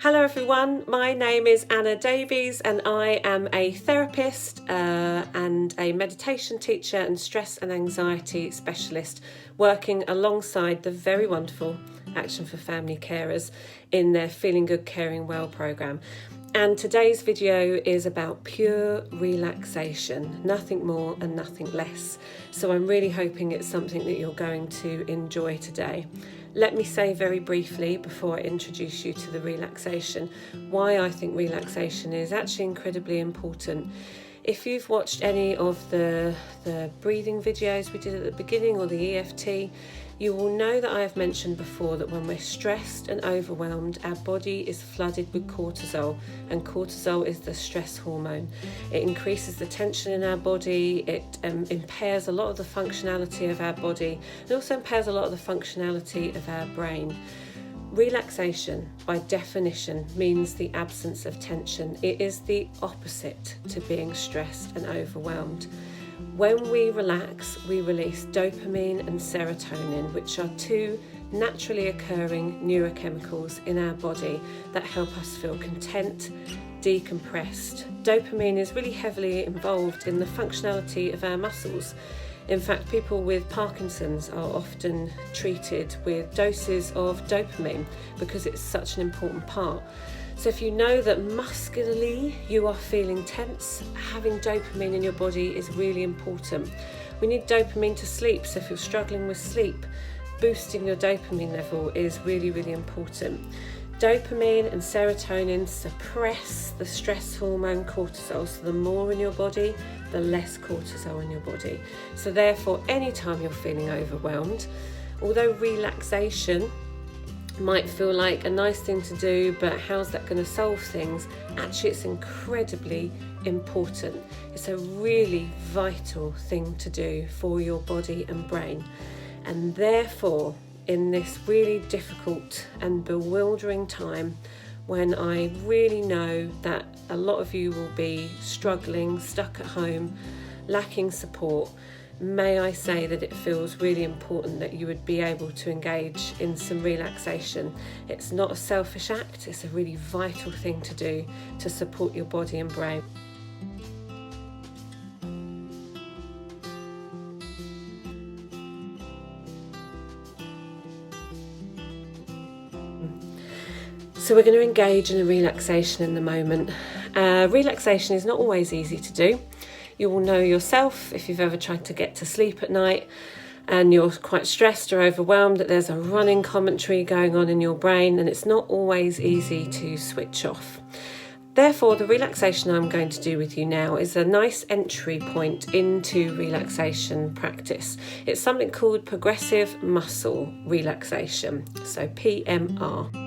Hello everyone, my name is Anna Davies and I am a therapist and a meditation teacher and stress and anxiety specialist working alongside the very wonderful Action for Family Carers in their Feeling Good Caring Well programme. And today's video is about pure relaxation, nothing more and nothing less. So I'm really hoping it's something that you're going to enjoy today. Let me say very briefly before I introduce you to the relaxation, why I think relaxation is actually incredibly important. If you've watched any of the breathing videos we did at the beginning or the EFT, you will know that I have mentioned before that when we're stressed and overwhelmed, our body is flooded with cortisol, and cortisol is the stress hormone. It increases the tension in our body, it impairs a lot of the functionality of our body, it also impairs a lot of the functionality of our brain. Relaxation, by definition, means the absence of tension. It is the opposite to being stressed and overwhelmed. When we relax, we release dopamine and serotonin, which are two naturally occurring neurochemicals in our body that help us feel content, decompressed. Dopamine is really heavily involved in the functionality of our muscles. In fact, people with Parkinson's are often treated with doses of dopamine because it's such an important part. So if you know that muscularly you are feeling tense, having dopamine in your body is really important. We need dopamine to sleep, so if you're struggling with sleep, boosting your dopamine level is really, really important. Dopamine and serotonin suppress the stress hormone cortisol, so the more in your body, the less cortisol in your body. So therefore, anytime you're feeling overwhelmed, although relaxation might feel like a nice thing to do, but how's that going to solve things? Actually, it's incredibly important. It's a really vital thing to do for your body and brain. And therefore, in this really difficult and bewildering time, when I really know that a lot of you will be struggling, stuck at home, lacking support, may I say that it feels really important that you would be able to engage in some relaxation. It's not a selfish act, it's a really vital thing to do to support your body and brain. So we're going to engage in a relaxation in the moment. Relaxation is not always easy to do. You will know yourself if you've ever tried to get to sleep at night and you're quite stressed or overwhelmed that there's a running commentary going on in your brain, and it's not always easy to switch off. Therefore, the relaxation I'm going to do with you now is a nice entry point into relaxation practice. It's something called progressive muscle relaxation, so PMR.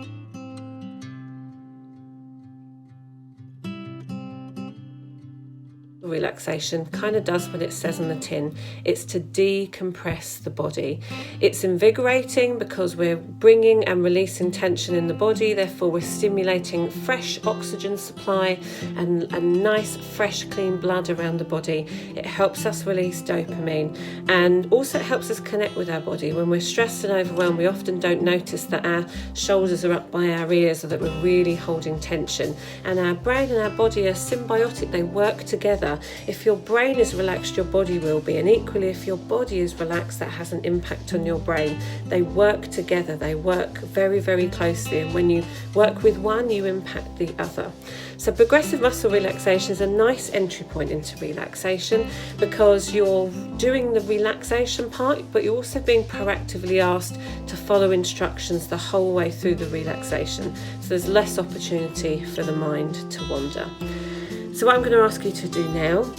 Relaxation kind of does what it says on the tin. It's to decompress the body. It's invigorating because we're bringing and releasing tension in the body, therefore we're stimulating fresh oxygen supply and nice fresh clean blood around the body. It helps us release dopamine, and also it helps us connect with our body. When we're stressed and overwhelmed, we often don't notice that our shoulders are up by our ears or that we're really holding tension, and our brain and our body are symbiotic. They work together. If your brain is relaxed, your body will be, and equally if your body is relaxed, that has an impact on your brain. They work together, they work very, very closely, and when you work with one, you impact the other. So progressive muscle relaxation is a nice entry point into relaxation because you're doing the relaxation part, but you're also being proactively asked to follow instructions the whole way through the relaxation. So there's less opportunity for the mind to wander. So what I'm going to ask you to do now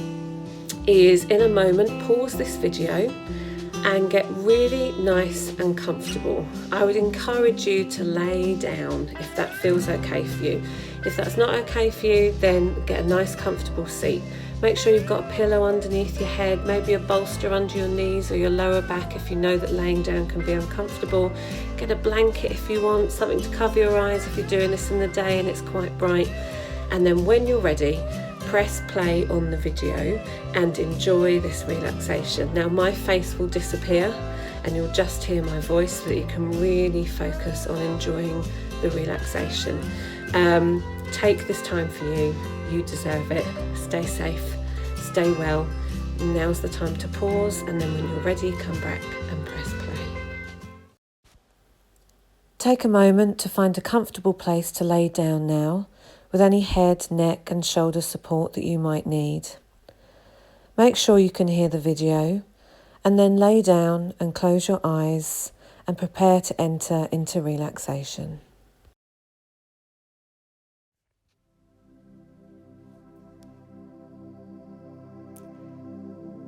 is, in a moment, pause this video and get really nice and comfortable. I would encourage you to lay down if that feels okay for you. If that's not okay for you, then get a nice comfortable seat. Make sure you've got a pillow underneath your head, maybe a bolster under your knees or your lower back if you know that laying down can be uncomfortable. Get a blanket if you want, something to cover your eyes if you're doing this in the day and it's quite bright. And then when you're ready, press play on the video and enjoy this relaxation. Now my face will disappear and you'll just hear my voice so that you can really focus on enjoying the relaxation. Take this time for you. You deserve it. Stay safe, stay well. Now's the time to pause, and then when you're ready, come back and press play. Take a moment to find a comfortable place to lay down now, with any head, neck and shoulder support that you might need. Make sure you can hear the video, and then lay down and close your eyes and prepare to enter into relaxation.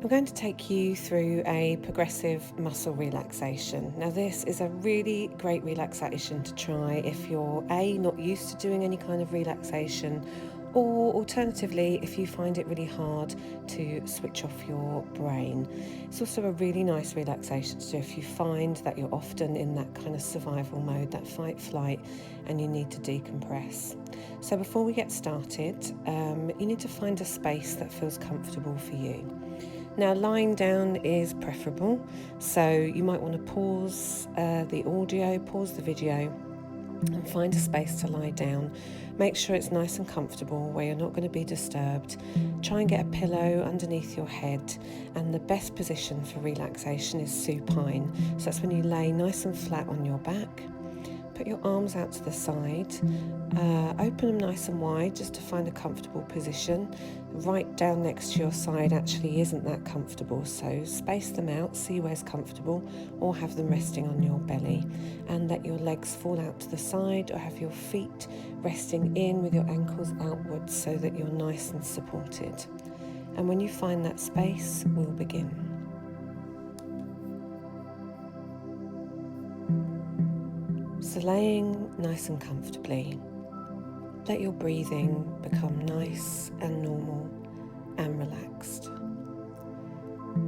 I'm going to take you through a progressive muscle relaxation. Now this is a really great relaxation to try if you're not used to doing any kind of relaxation, or alternatively if you find it really hard to switch off your brain. It's also a really nice relaxation to do if you find that you're often in that kind of survival mode, that fight flight, and you need to decompress. So before we get started, you need to find a space that feels comfortable for you. Now lying down is preferable, so you might want to pause the audio, pause the video and find a space to lie down. Make sure it's nice and comfortable where you're not going to be disturbed. Try and get a pillow underneath your head, and the best position for relaxation is supine. So that's when you lay nice and flat on your back. Put your arms out to the side, open them nice and wide just to find a comfortable position. Right down next to your side actually isn't that comfortable, so space them out, see where's comfortable, or have them resting on your belly, and let your legs fall out to the side, or have your feet resting in with your ankles outwards so that you're nice and supported. And when you find that space, we'll begin. So laying nice and comfortably, let your breathing become nice and normal and relaxed.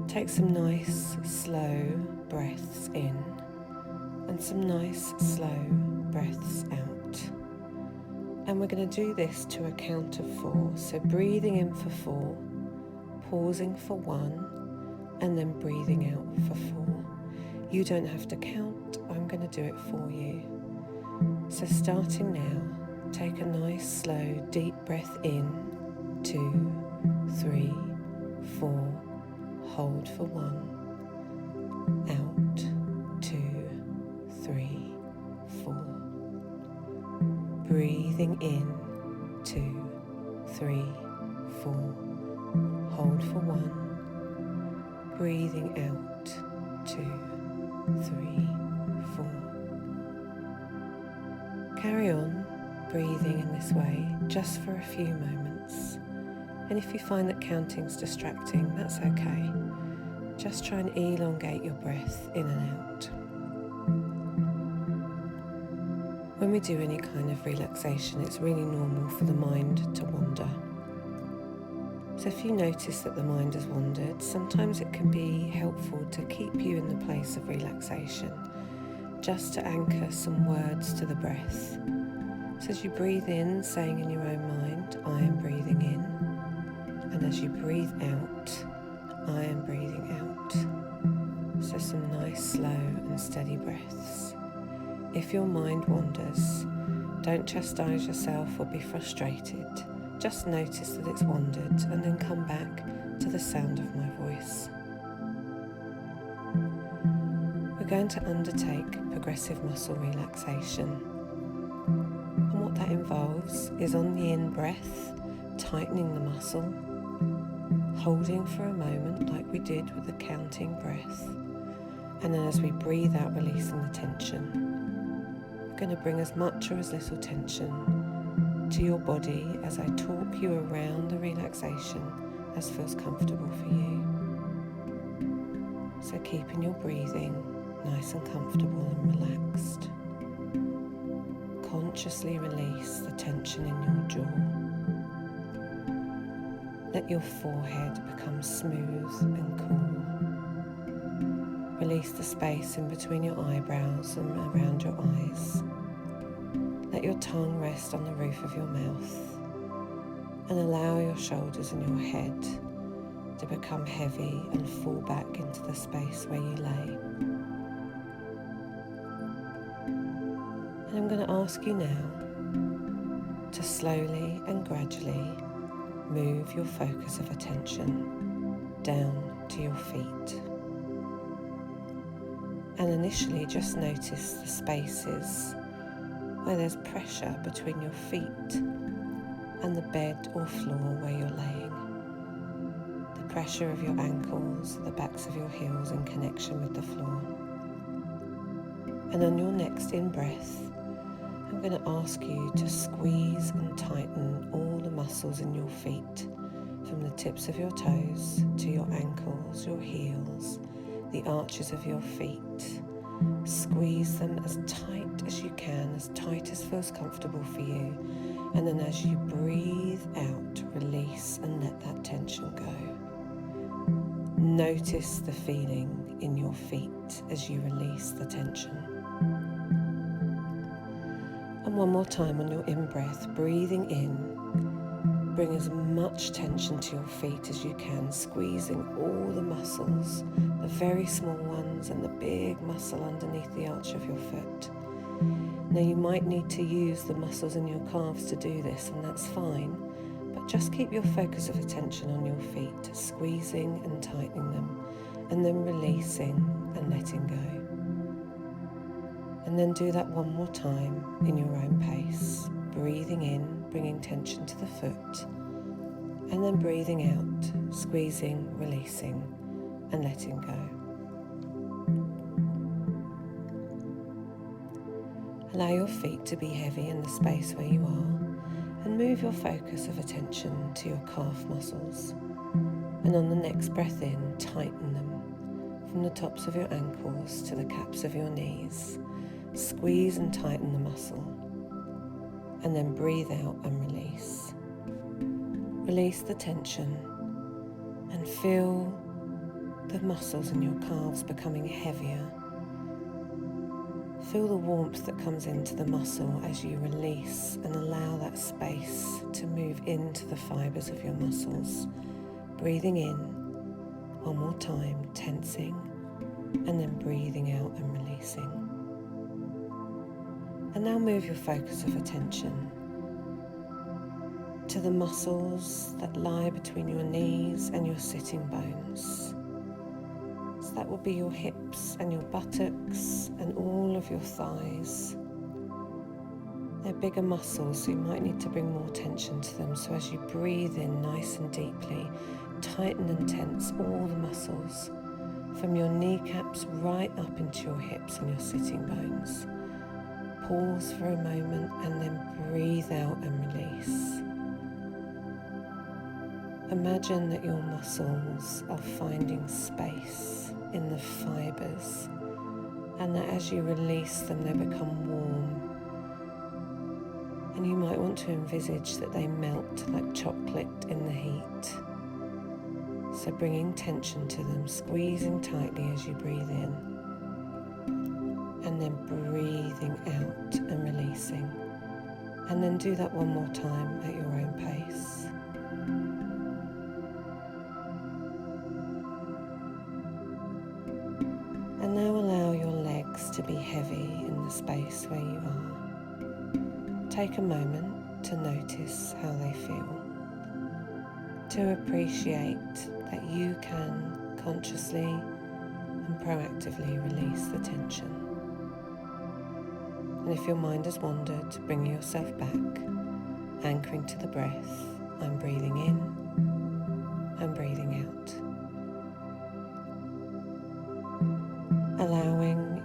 Take some nice, slow breaths in and some nice, slow breaths out. And we're going to do this to a count of 4. So breathing in for 4, pausing for 1, and then breathing out for 4. You don't have to count, I'm going to do it for you. So starting now, take a nice slow deep breath in, 2, 3, 4, hold for 1, out, 2, 3, 4. Breathing in, 2, 3, 4, hold for 1, breathing out, 2, 3, 4. Carry on breathing in this way just for a few moments, and if you find that counting's distracting, that's okay. Just try and elongate your breath in and out. When we do any kind of relaxation, it's really normal for the mind to wander. So if you notice that the mind has wandered, sometimes it can be helpful to keep you in the place of relaxation, just to anchor some words to the breath. So as you breathe in, saying in your own mind, I am breathing in. And as you breathe out, I am breathing out. So some nice, slow and steady breaths. If your mind wanders, don't chastise yourself or be frustrated. Just notice that it's wandered and then come back to the sound of my voice. We're going to undertake progressive muscle relaxation. And what that involves is on the in-breath, tightening the muscle, holding for a moment like we did with the counting breath, and then as we breathe out, releasing the tension. We're going to bring as much or as little tension to your body as I talk you around the relaxation as feels comfortable for you. So keeping your breathing nice and comfortable and relaxed. Consciously release the tension in your jaw. Let your forehead become smooth and cool. Release the space in between your eyebrows and around your eyes. Let your tongue rest on the roof of your mouth, and allow your shoulders and your head to become heavy and fall back into the space where you lay. And I'm going to ask you now to slowly and gradually move your focus of attention down to your feet. And initially just notice the spaces where there's pressure between your feet and the bed or floor where you're laying. The pressure of your ankles, the backs of your heels in connection with the floor. And on your next in-breath, I'm going to ask you to squeeze and tighten all the muscles in your feet, from the tips of your toes to your ankles, your heels, the arches of your feet. Squeeze them as tight as you can, as tight as feels comfortable for you. And then as you breathe out, release and let that tension go. Notice the feeling in your feet as you release the tension. And one more time on your in-breath, breathing in, bring as much tension to your feet as you can, squeezing all the muscles, the very small ones and the big muscle underneath the arch of your foot. Now you might need to use the muscles in your calves to do this, and that's fine, but just keep your focus of attention on your feet, squeezing and tightening them, and then releasing and letting go. And then do that one more time in your own pace, breathing in, bringing tension to the foot, and then breathing out, squeezing, releasing, and letting go. Allow your feet to be heavy in the space where you are, and move your focus of attention to your calf muscles. And on the next breath in, tighten them from the tops of your ankles to the caps of your knees. Squeeze and tighten the muscle, and then breathe out and release. Release the tension and feel the muscles in your calves becoming heavier. Feel the warmth that comes into the muscle as you release and allow that space to move into the fibers of your muscles. Breathing in one more time, tensing, and then breathing out and releasing. And now move your focus of attention to the muscles that lie between your knees and your sitting bones. So that will be your hips and your buttocks and all of your thighs. They're bigger muscles, so you might need to bring more tension to them. So as you breathe in nice and deeply, tighten and tense all the muscles from your kneecaps right up into your hips and your sitting bones. Pause for a moment and then breathe out and release. Imagine that your muscles are finding space in the fibers, and that as you release them, they become warm. And you might want to envisage that they melt like chocolate in the heat. So bringing tension to them, squeezing tightly as you breathe in, and then breathing out and releasing. And then do that one more time at your own pace. And now allow your legs to be heavy in the space where you are. Take a moment to notice how they feel, to appreciate that you can consciously and proactively release the tension. And if your mind has wandered, bring yourself back, anchoring to the breath. I'm breathing in, I'm breathing out. Allowing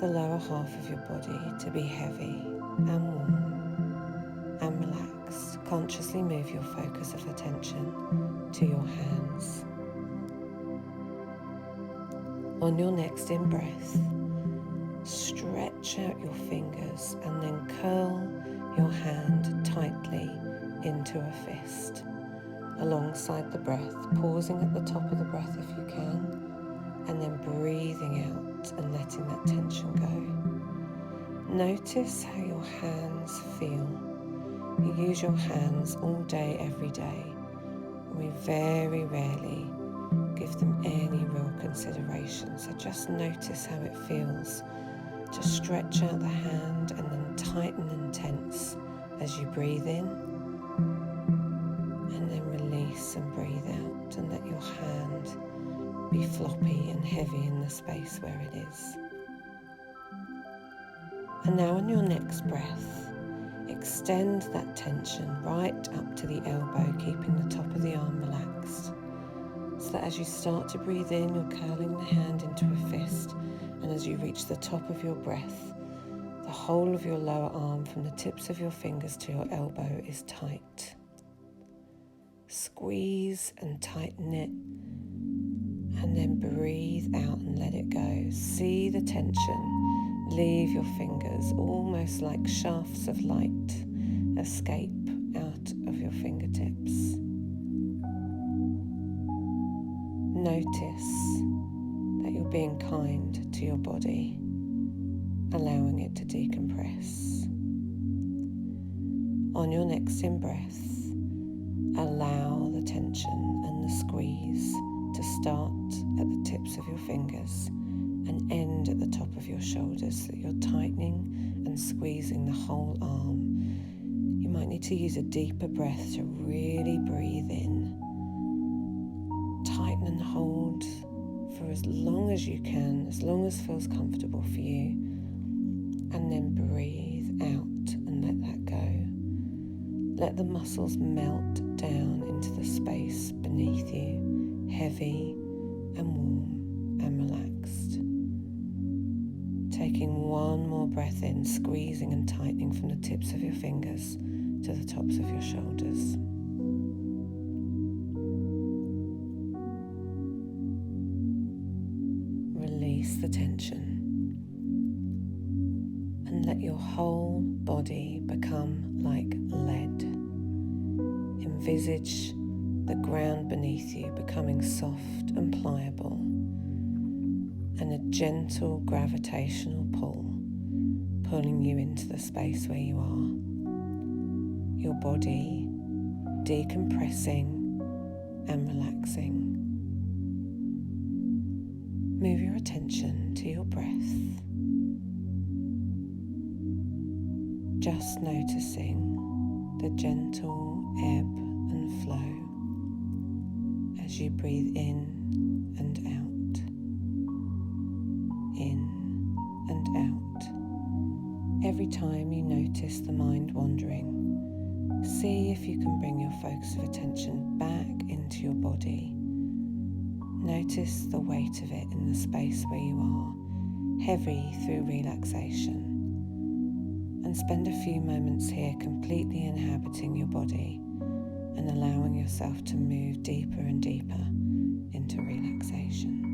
the lower half of your body to be heavy and warm and relaxed. Consciously move your focus of attention to your hands. On your next in-breath, stretch out your fingers and then curl your hand tightly into a fist. Alongside the breath, pausing at the top of the breath if you can, and then breathing out and letting that tension go. Notice how your hands feel. You use your hands all day, every day. We very rarely give them any real consideration, so just notice how it feels. Just stretch out the hand and then tighten and tense as you breathe in, and then release and breathe out, and let your hand be floppy and heavy in the space where it is. And now on your next breath, extend that tension right up to the elbow, keeping the top of the arm relaxed, so that as you start to breathe in, you're curling the hand into a fist, and as you reach the top of your breath, the whole of your lower arm from the tips of your fingers to your elbow is tight. Squeeze and tighten it, and then breathe out and let it go. See the tension leave your fingers, almost like shafts of light escape out of your fingertips. Notice that you're being kind to your body, allowing it to decompress. On your next in-breath, allow the tension and the squeeze to start at the tips of your fingers and end at the top of your shoulders, so that you're tightening and squeezing the whole arm. You might need to use a deeper breath to really breathe in. Tighten and hold for as long as you can, as long as feels comfortable for you, and then breathe out and let that go. Let the muscles melt down into the space beneath you, heavy and warm and relaxed. Taking one more breath in, squeezing and tightening from the tips of your fingers to the tops of your shoulders. Release the tension and let your whole body become like lead. Envisage the ground beneath you becoming soft and pliable, and a gentle gravitational pull pulling you into the space where you are. Your body decompressing and relaxing. Move your attention to your breath. Just noticing the gentle ebb and flow as you breathe in and out. In and out. Every time you notice the mind wandering, see if you can bring your focus of attention back into your body. Notice the weight of it in the space where you are, heavy through relaxation. And spend a few moments here completely inhabiting your body and allowing yourself to move deeper and deeper into relaxation.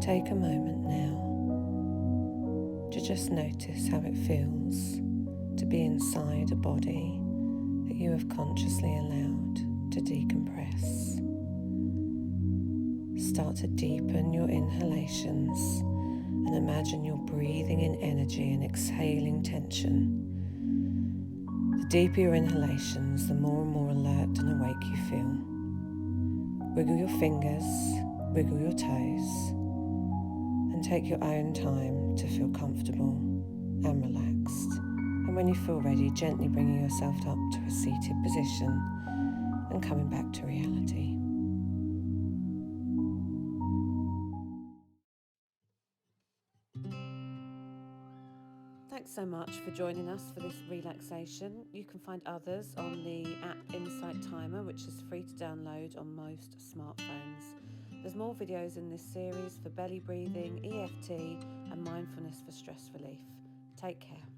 Take a moment now to just notice how it feels to be inside a body that you have consciously allowed to decompress. Start to deepen your inhalations and imagine you're breathing in energy and exhaling tension. The deeper your inhalations, the more and more alert and awake you feel. Wiggle your fingers, wiggle your toes, and take your own time to feel comfortable and relaxed. And And when you feel ready, gently bringing yourself up to a seated position and coming back to reality. Thanks so much for joining us for this relaxation. You can find others on the app Insight Timer, which is free to download on most smartphones. There's more videos in this series for belly breathing, EFT, and mindfulness for stress relief. Take care.